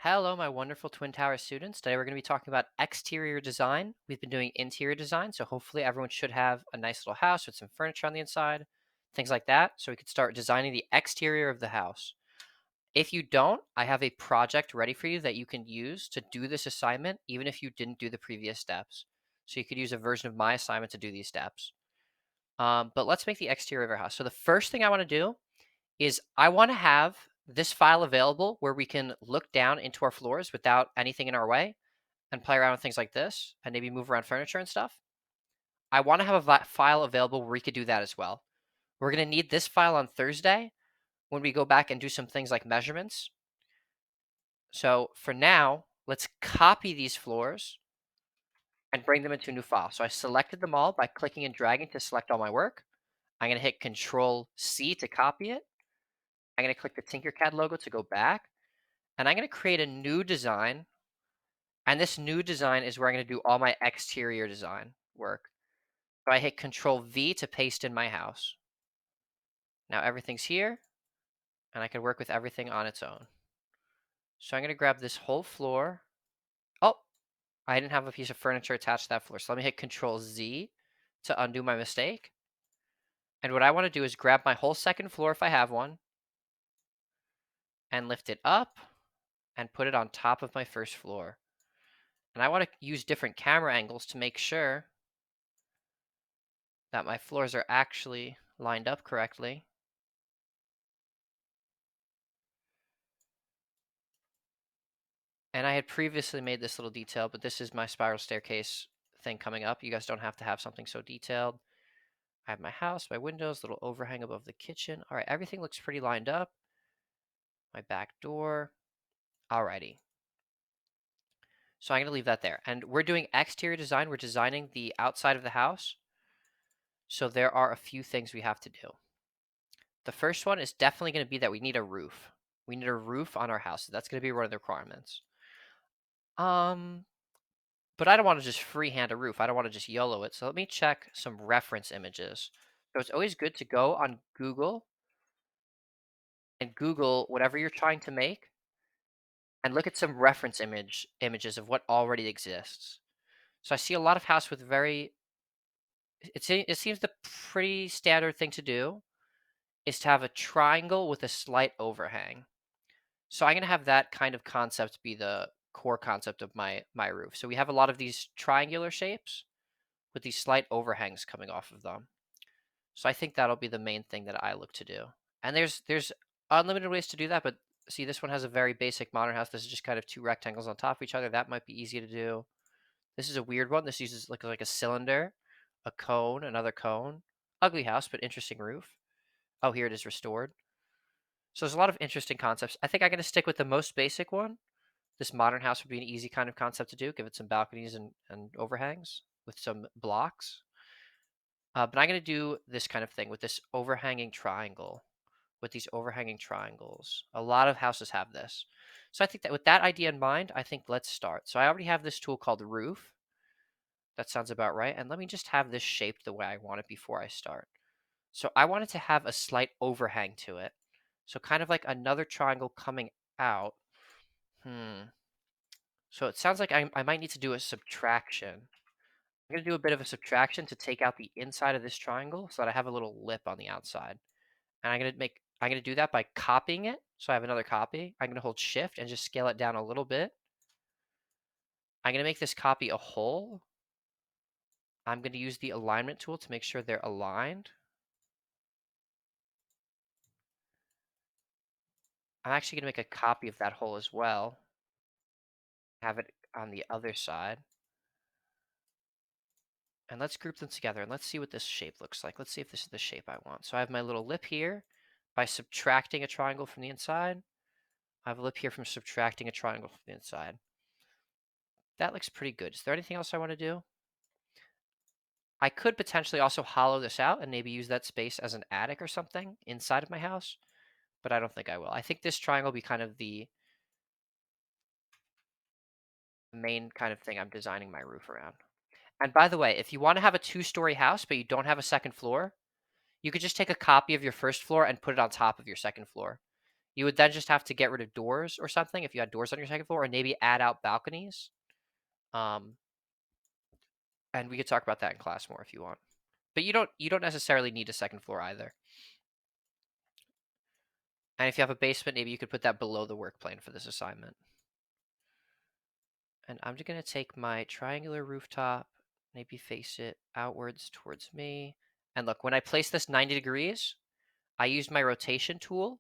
Hello, my wonderful Twin Tower students. Today we're going to be talking about exterior design. We've been doing interior design, so hopefully everyone should have a nice little house with some furniture on the inside, things like that, so we could start designing the exterior of the house. If you don't, I have a project ready for you that you can use to do this assignment, even if you didn't do the previous steps. So you could use a version of my assignment to do these steps. But let's make the exterior of our house. So the first thing I want to do is I want to have this file available where we can look down into our floors without anything in our way and play around with things like this and maybe move around furniture and stuff. I want to have a file available where we could do that as well. We're going to need this file on Thursday when we go back and do some things like measurements. So for now, let's copy these floors and bring them into a new file. So I selected them all by clicking and dragging to select all my work. I'm going to hit Control C to copy it. I'm going to click the Tinkercad logo to go back. And I'm going to create a new design. And this new design is where I'm going to do all my exterior design work. So I hit Control V to paste in my house. Now everything's here, and I can work with everything on its own. So I'm going to grab this whole floor. Oh, I didn't have a piece of furniture attached to that floor. So let me hit Control Z to undo my mistake. And what I want to do is grab my whole second floor if I have one, and lift it up and put it on top of my first floor. And I want to use different camera angles to make sure that my floors are actually lined up correctly. And I had previously made this little detail, but this is my spiral staircase thing coming up. You guys don't have to have something so detailed. I have my house, my windows, little overhang above the kitchen. All right, everything looks pretty lined up. My back door. Alrighty. So I'm going to leave that there. And we're doing exterior design. We're designing the outside of the house. So there are a few things we have to do. The first one is definitely going to be that we need a roof. We need a roof on our house. That's going to be one of the requirements. But I don't want to just freehand a roof. I don't want to just YOLO it. So let me check some reference images. So it's always good to go on Google and Google whatever you're trying to make and look at some reference images of what already exists. So I see a lot of house with it seems the pretty standard thing to do is to have a triangle with a slight overhang. So I'm going to have that kind of concept be the core concept of my roof. So we have a lot of these triangular shapes with these slight overhangs coming off of them. So I think that'll be the main thing that I look to do. And there's unlimited ways to do that, but see, this one has a very basic modern house. This is just kind of two rectangles on top of each other. That might be easy to do. This is a weird one. This uses like a cylinder, a cone, another cone. Ugly house, but interesting roof. Oh, here it is restored. So there's a lot of interesting concepts. I think I'm going to stick with the most basic one. This modern house would be an easy kind of concept to do. Give it some balconies and overhangs with some blocks. But I'm going to do this kind of thing with this overhanging triangle, with these overhanging triangles. A lot of houses have this. So I think that with that idea in mind, I think let's start. So I already have this tool called roof. That sounds about right. And let me just have this shaped the way I want it before I start. So I want it to have a slight overhang to it. So kind of like another triangle coming out. So it sounds like I might need to do a subtraction. I'm going to do a bit of a subtraction to take out the inside of this triangle so that I have a little lip on the outside. And I'm going to do that by copying it. So I have another copy. I'm going to hold shift and just scale it down a little bit. I'm going to make this copy a whole. I'm going to use the alignment tool to make sure they're aligned. I'm actually going to make a copy of that hole as well. Have it on the other side. And let's group them together and let's see what this shape looks like. Let's see if this is the shape I want. So I have my little lip here by subtracting a triangle from the inside. I have a lip here from subtracting a triangle from the inside. That looks pretty good. Is there anything else I want to do? I could potentially also hollow this out and maybe use that space as an attic or something inside of my house, but I don't think I will. I think this triangle will be kind of the main kind of thing I'm designing my roof around. And by the way, if you want to have a two-story house, but you don't have a second floor, you could just take a copy of your first floor and put it on top of your second floor. You would then just have to get rid of doors or something if you had doors on your second floor, and maybe add out balconies. Um, and we could talk about that in class more if you want. But you don't necessarily need a second floor either. And if you have a basement, maybe you could put that below the work plane for this assignment. And I'm just going to take my triangular rooftop, maybe face it outwards towards me. And look, when I place this 90 degrees, I used my rotation tool,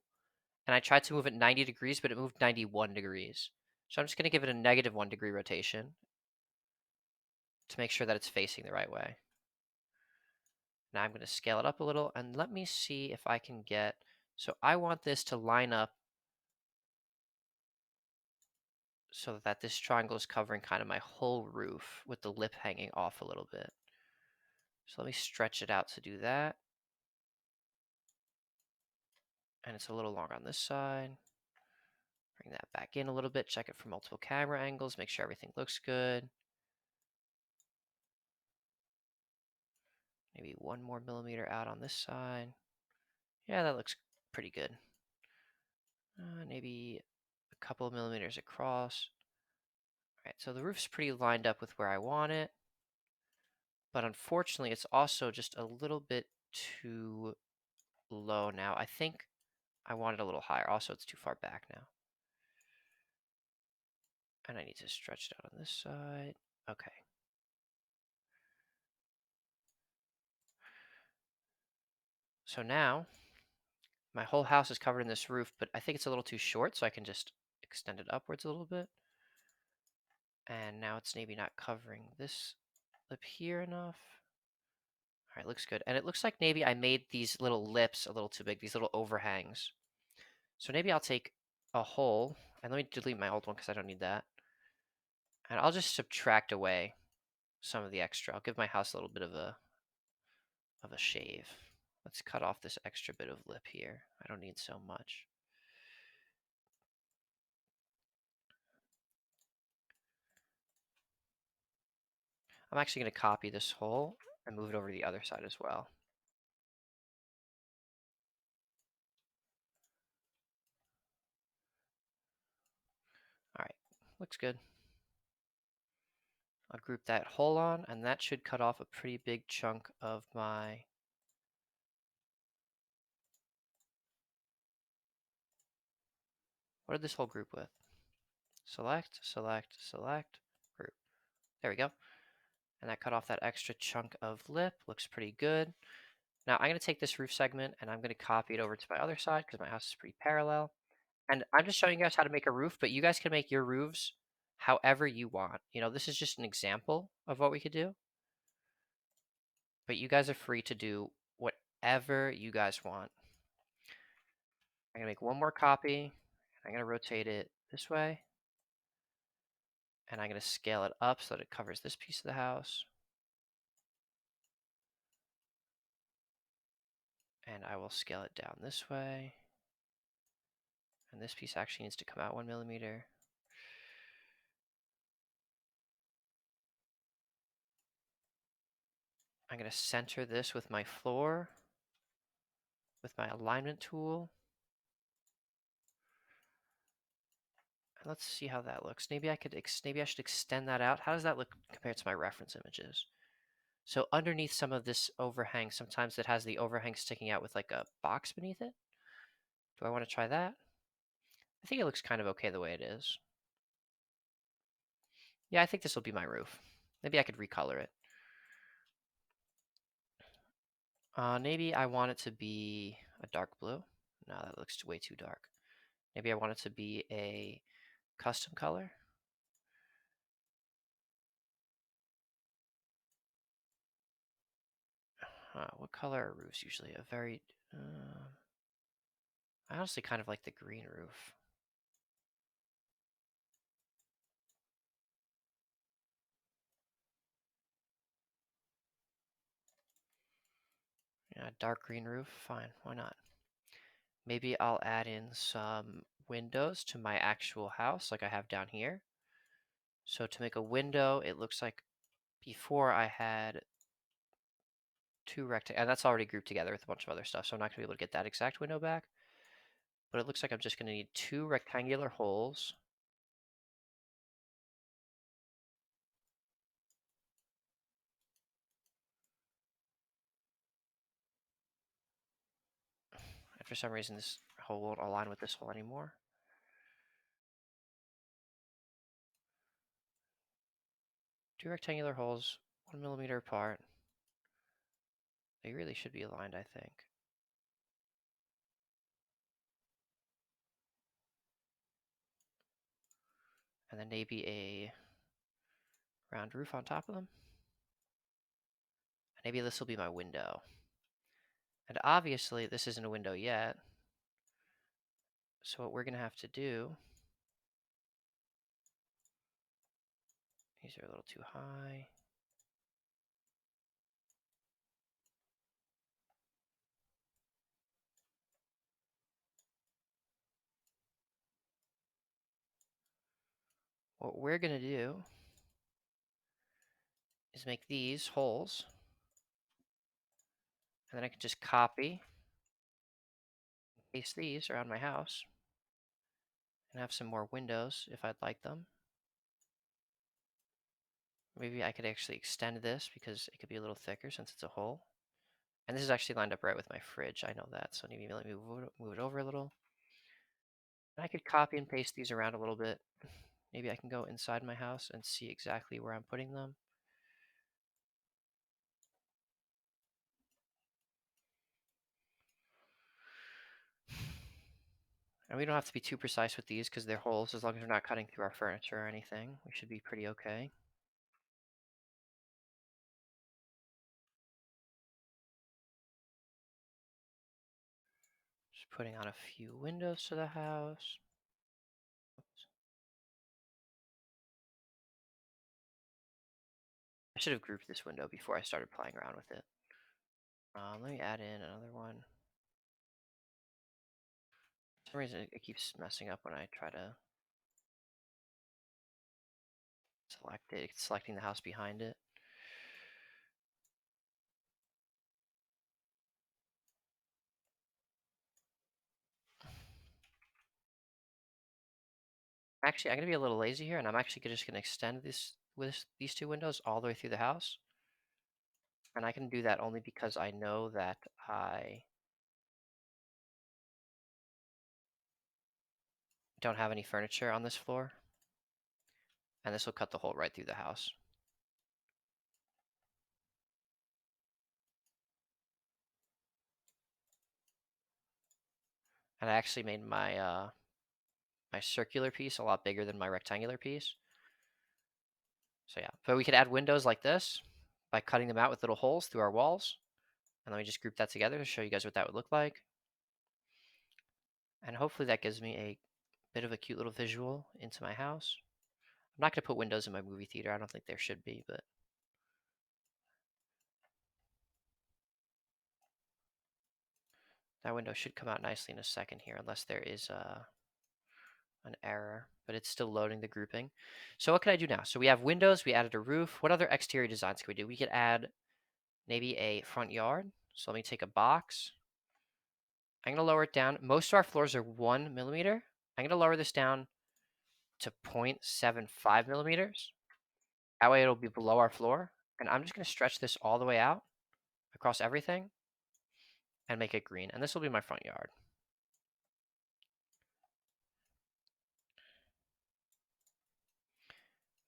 and I tried to move it 90 degrees, but it moved 91 degrees. So I'm just going to give it a negative 1 degree rotation to make sure that it's facing the right way. Now I'm going to scale it up a little, and let me see if I can get, so I want this to line up so that this triangle is covering kind of my whole roof with the lip hanging off a little bit. So let me stretch it out to do that. And it's a little long on this side. Bring that back in a little bit, check it from multiple camera angles, make sure everything looks good. Maybe 1 more millimeter out on this side. Yeah, that looks pretty good. Maybe a couple of millimeters across. All right, so the roof's pretty lined up with where I want it. But unfortunately, it's also just a little bit too low now. I think I want it a little higher. Also, it's too far back now. And I need to stretch it out on this side. Okay. So now, my whole house is covered in this roof, but I think it's a little too short, so I can just extend it upwards a little bit. And now it's maybe not covering this lip here enough. All right, looks good. And it looks like maybe I made these little lips a little too big, these little overhangs. So maybe I'll take a hole, and let me delete my old one because I don't need that. And I'll just subtract away some of the extra. I'll give my house a little bit of a shave. Let's cut off this extra bit of lip here. I don't need so much. I'm actually going to copy this hole and move it over to the other side as well. All right, looks good. I'll group that hole on, and that should cut off a pretty big chunk of my... What did this hole group with? Select, select, select, group. There we go. And that cut off that extra chunk of lip. Looks pretty good. Now I'm going to take this roof segment and I'm going to copy it over to my other side because my house is pretty parallel. And I'm just showing you guys how to make a roof, but you guys can make your roofs however you want. You know, this is just an example of what we could do. But you guys are free to do whatever you guys want. I'm going to make one more copy. I'm going to rotate it this way. And I'm going to scale it up so that it covers this piece of the house. And I will scale it down this way. And this piece actually needs to come out 1 millimeter. I'm going to center this with my floor, with my alignment tool. And let's see how that looks. Maybe I should extend that out. How does that look compared to my reference images? So underneath some of this overhang, sometimes it has the overhang sticking out with like a box beneath it. Do I want to try that? I think it looks kind of okay the way it is. Yeah, I think this will be my roof. Maybe I could recolor it. Maybe I want it to be a dark blue. No, that looks way too dark. Maybe I want it to be a custom color. What color are roofs usually? A very... I honestly kind of like the green roof. Yeah, dark green roof, fine, why not? Maybe I'll add in some windows to my actual house like I have down here. So to make a window, it looks like before I had two rectangles, and that's already grouped together with a bunch of other stuff, so I'm not going to be able to get that exact window back. but it looks like I'm just going to need 2 rectangular holes. And for some reason, this hole won't align with this hole anymore. Two rectangular holes, 1 millimeter apart. They really should be aligned, I think. And then maybe a round roof on top of them. And maybe this will be my window. And obviously, this isn't a window yet. So what we're going to have to do, these are a little too high. What we're going to do is make these holes. And then I can just copy, paste these around my house. And have some more windows if I'd like them. Maybe I could actually extend this because it could be a little thicker since it's a hole. And this is actually lined up right with my fridge. I know that. So maybe let me move it over a little. And I could copy and paste these around a little bit. Maybe I can go inside my house and see exactly where I'm putting them. And we don't have to be too precise with these because they're holes. As long as they're not cutting through our furniture or anything, we should be pretty okay. Just putting on a few windows to the house. Oops. I should have grouped this window before I started playing around with it. Let me add in another one. For some reason, it keeps messing up when I try to select it. It's selecting the house behind it. Actually, I'm going to be a little lazy here, and I'm actually just going to extend this with these two windows all the way through the house. And I can do that only because I know that I don't have any furniture on this floor. And this will cut the hole right through the house. And I actually made my my circular piece a lot bigger than my rectangular piece. So yeah, but we could add windows like this by cutting them out with little holes through our walls. And let me just group that together to show you guys what that would look like. And hopefully that gives me a bit of a cute little visual into my house. I'm not going to put windows in my movie theater. I don't think there should be, but that window should come out nicely in a second here, unless there is an error, but it's still loading the grouping. So what can I do now? So we have windows, we added a roof. What other exterior designs can we do? We could add maybe a front yard. So let me take a box. I'm going to lower it down. Most of our floors are 1 millimeter. I'm going to lower this down to 0.75 millimeters. That way it'll be below our floor. And I'm just going to stretch this all the way out across everything and make it green. And this will be my front yard.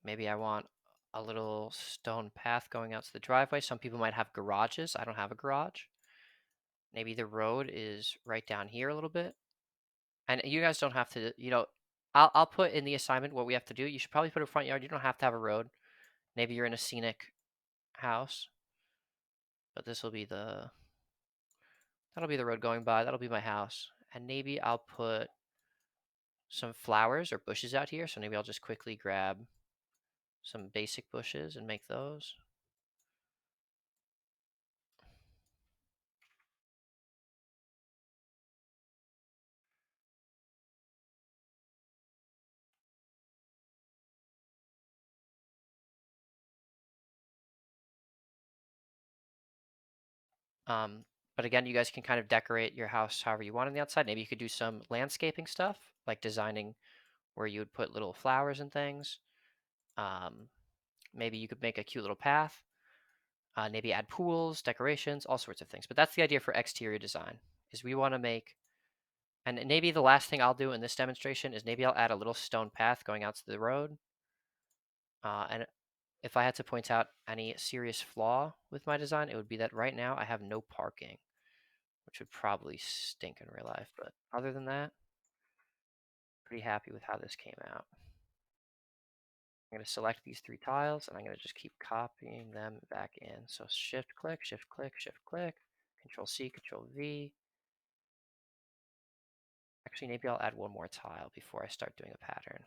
Maybe I want a little stone path going out to the driveway. Some people might have garages. I don't have a garage. Maybe the road is right down here a little bit. And you guys don't have to, I'll put in the assignment what we have to do. You should probably put a front yard. You don't have to have a road. Maybe you're in a scenic house. But this will be that'll be the road going by. That'll be my house. And maybe I'll put some flowers or bushes out here. So maybe I'll just quickly grab some basic bushes and make those. But again, you guys can kind of decorate your house however you want on the outside. Maybe you could do some landscaping stuff, like designing where you would put little flowers and things. Um, Maybe you could make a cute little path. Maybe add pools, decorations, all sorts of things. But that's the idea for exterior design, is we want to make, and maybe the last thing I'll do in this demonstration is maybe I'll add a little stone path going out to the road. And if I had to point out any serious flaw with my design, it would be that right now I have no parking, which would probably stink in real life. But other than that, pretty happy with how this came out. I'm going to select these 3 tiles and I'm going to just keep copying them back in. So shift click, shift click, shift click, control C, control V. Actually, maybe I'll add one more tile before I start doing a pattern.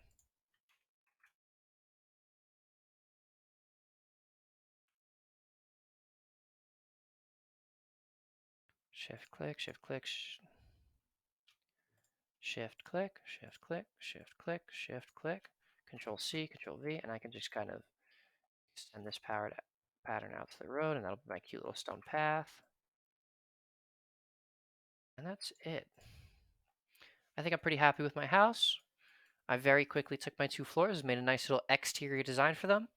Shift click, shift click, shift click, shift click, shift click, shift click, control C, control V, and I can just kind of extend this pattern out to the road, and that'll be my cute little stone path. And that's it. I think I'm pretty happy with my house. I very quickly took my 2 floors, made a nice little exterior design for them.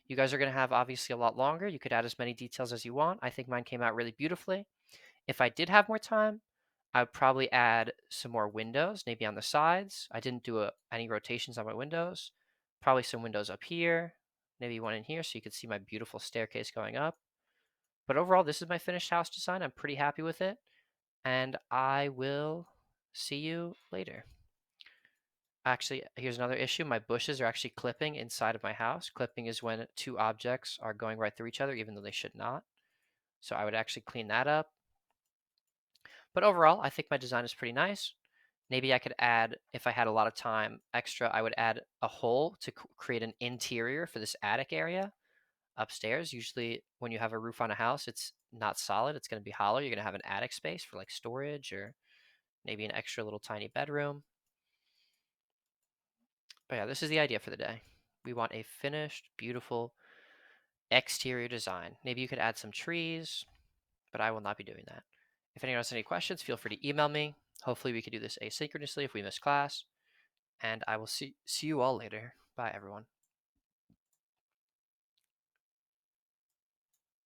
You guys are going to have obviously a lot longer. You could add as many details as you want. I think mine came out really beautifully. If I did have more time, I would probably add some more windows, maybe on the sides. I didn't do any rotations on my windows. Probably some windows up here, maybe one in here so you could see my beautiful staircase going up. But overall, this is my finished house design. I'm pretty happy with it. And I will see you later. Actually, here's another issue. My bushes are actually clipping inside of my house. Clipping is when 2 objects are going right through each other, even though they should not. So I would actually clean that up. But overall, I think my design is pretty nice. Maybe I could add, if I had a lot of time extra, I would add a hole to create an interior for this attic area upstairs. Usually when you have a roof on a house, it's not solid. It's going to be hollow. You're going to have an attic space for like storage or maybe an extra little tiny bedroom. But yeah, this is the idea for the day. We want a finished, beautiful exterior design. Maybe you could add some trees, but I will not be doing that. If anyone has any questions, feel free to email me. Hopefully we could do this asynchronously if we miss class. And I will see you all later. Bye, everyone.